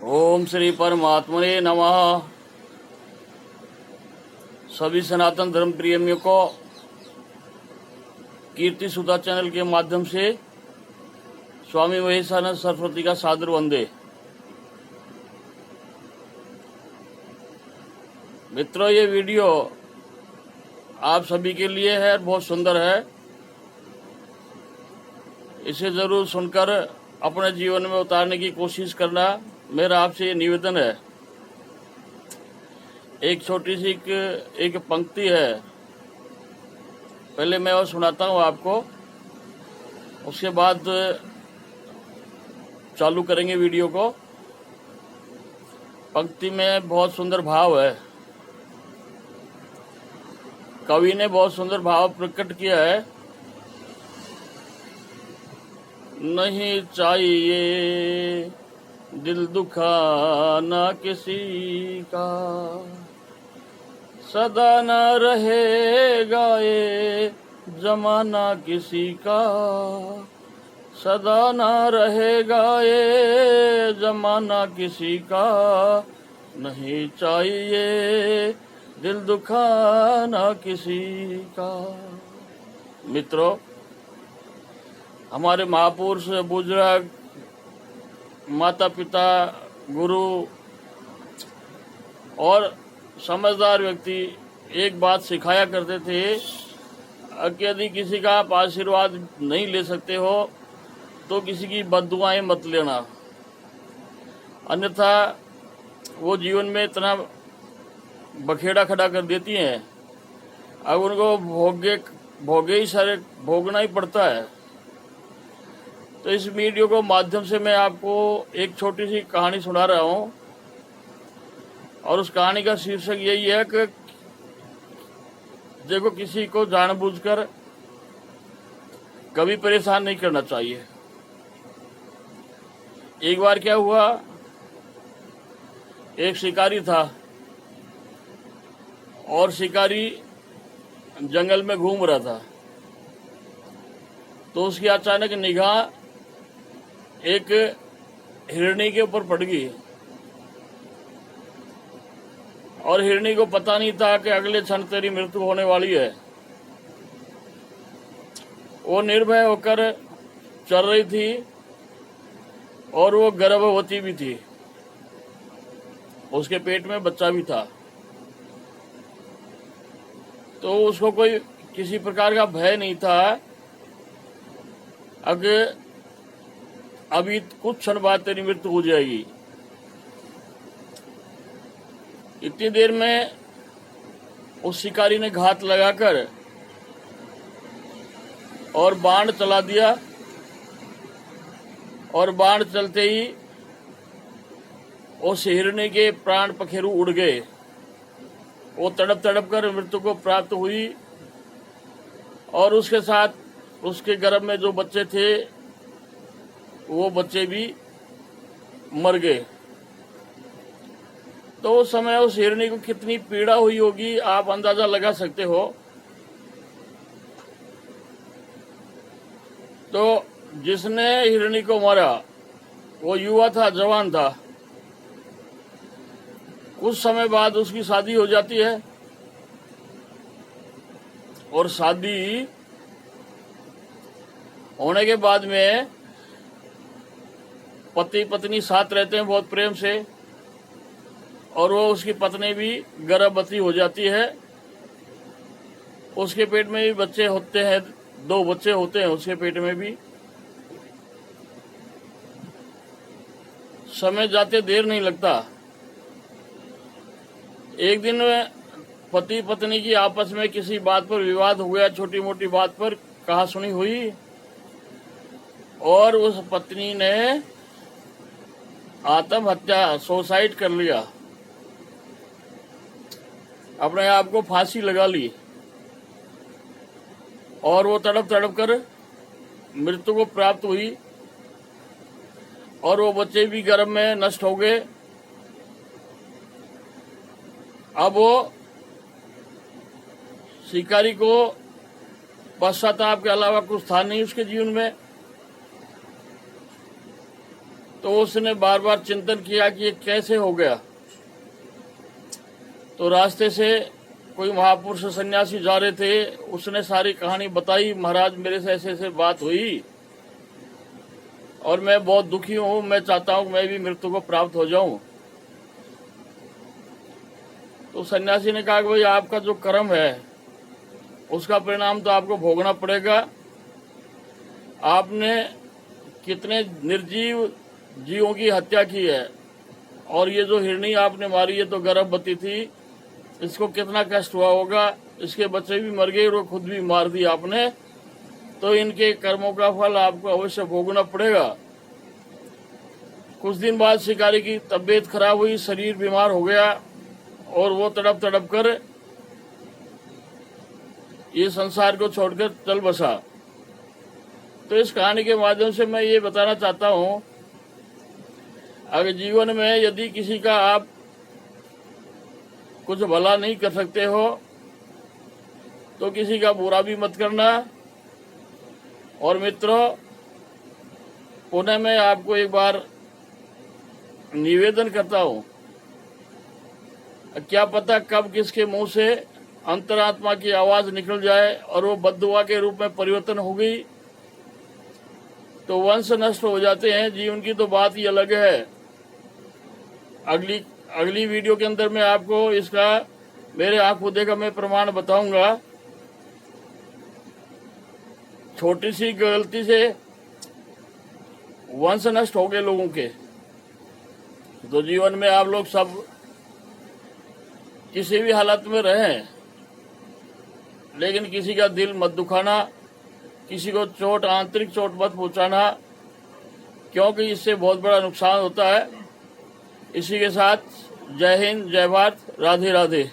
ओम श्री परमात्मने नमः। सभी सनातन धर्म प्रेमियों को कीर्ति सुधा चैनल के माध्यम से स्वामी महेशानंद सरस्वती का सादर वंदे। मित्रों, ये वीडियो आप सभी के लिए है, बहुत सुंदर है। इसे जरूर सुनकर अपने जीवन में उतारने की कोशिश करना मेरा आपसे निवेदन है। एक छोटी सी एक पंक्ति है, पहले मैं वो सुनाता हूँ आपको, उसके बाद चालू करेंगे वीडियो को। पंक्ति में बहुत सुंदर भाव है, कवि ने बहुत सुंदर भाव प्रकट किया है। नहीं चाहिए दिल दुखाना किसी का, सदा न रहेगा ये जमाना किसी का, सदा न रहेगा ये जमाना किसी का। नहीं चाहिए दिल दुखाना किसी का। मित्रों, हमारे महापुरुष, बुजुर्ग, माता पिता, गुरु और समझदार व्यक्ति एक बात सिखाया करते थे कि यदि किसी का आप आशीर्वाद नहीं ले सकते हो तो किसी की बद्दुआएं मत लेना, अन्यथा वो जीवन में इतना बखेड़ा खड़ा कर देती हैं, अब उनको भोगे ही सारे भोगना ही पड़ता है। तो इस वीडियो को माध्यम से मैं आपको एक छोटी सी कहानी सुना रहा हूँ, और उस कहानी का शीर्षक यही है कि देखो, किसी को जानबूझकर कभी परेशान नहीं करना चाहिए। एक बार क्या हुआ, एक शिकारी था और शिकारी जंगल में घूम रहा था, तो उसकी अचानक निगाह एक हिरनी के ऊपर पड़ गई, और हिरनी को पता नहीं था कि अगले क्षण तेरी मृत्यु होने वाली है। वो निर्भय होकर चल रही थी और वो गर्भवती भी थी, उसके पेट में बच्चा भी था। तो उसको कोई किसी प्रकार का भय नहीं था अगर अभी कुछ क्षण बाद तेरी मृत्यु हो जाएगी। इतनी देर में उस शिकारी ने घात लगाकर और बाण चला दिया, और बाण चलते ही उस हिरनी के प्राण पखेरु उड़ गए। वो तड़प तड़प कर मृत्यु को प्राप्त हुई, और उसके साथ उसके गर्भ में जो बच्चे थे वो बच्चे भी मर गए। तो उस समय उस हिरनी को कितनी पीड़ा हुई होगी, आप अंदाजा लगा सकते हो। तो जिसने हिरनी को मारा वो युवा था, जवान था। कुछ समय बाद उसकी शादी हो जाती है, और शादी होने के बाद में पति पत्नी साथ रहते हैं बहुत प्रेम से, और वो उसकी पत्नी भी गर्भवती हो जाती है। उसके पेट में भी बच्चे होते हैं, 2 बच्चे होते हैं उसके पेट में भी। समय जाते देर नहीं लगता। एक दिन पति पत्नी की आपस में किसी बात पर विवाद हो गया, छोटी मोटी बात पर कहा सुनी हुई, और उस पत्नी ने आत्महत्या, सुसाइड कर लिया, अपने आप को फांसी लगा ली, और वो तड़प तड़प कर मृत्यु को प्राप्त हुई, और वो बच्चे भी गर्भ में नष्ट हो गए। अब वो शिकारी को पश्चाताप के अलावा कुछ था नहीं उसके जीवन में। तो उसने बार बार चिंतन किया कि ये कैसे हो गया। तो रास्ते से कोई महापुरुष सन्यासी जा रहे थे, उसने सारी कहानी बताई, महाराज मेरे से ऐसे ऐसे बात हुई और मैं बहुत दुखी हूं, मैं चाहता हूं मैं भी मृत्यु को प्राप्त हो जाऊं। तो सन्यासी ने कहा कि भाई आपका जो कर्म है उसका परिणाम तो आपको भोगना पड़ेगा। आपने कितने निर्जीव जीवों की हत्या की है, और ये जो हिरणी आपने मारी ये तो गर्भवती थी, इसको कितना कष्ट हुआ होगा, इसके बच्चे भी मर गए और खुद भी मार दी आपने, तो इनके कर्मों का फल आपको अवश्य भोगना पड़ेगा। कुछ दिन बाद शिकारी की तबीयत खराब हुई, शरीर बीमार हो गया और वो तड़प तड़प कर ये संसार को छोड़कर चल बसा। तो इस कहानी के माध्यम से मैं ये बताना चाहता हूं, अगर जीवन में यदि किसी का आप कुछ भला नहीं कर सकते हो तो किसी का बुरा भी मत करना। और मित्रों, पुनः मैं आपको एक बार निवेदन करता हूं, क्या पता कब किसके मुंह से अंतरात्मा की आवाज निकल जाए और वो बद्दुआ के रूप में परिवर्तन हो गई तो वंश नष्ट हो जाते हैं। जीवन की तो बात ही अलग है। अगली वीडियो के अंदर मैं आपको इसका मेरे आंखों देखा मैं प्रमाण बताऊंगा। छोटी सी गलती से वंश नष्ट हो गए लोगों के। तो जीवन में आप लोग सब किसी भी हालत में रहें, लेकिन किसी का दिल मत दुखाना, किसी को चोट आंतरिक चोट मत पहुंचाना, क्योंकि इससे बहुत बड़ा नुकसान होता है। इसी के साथ जय हिंद, जय भारत, राधे राधे।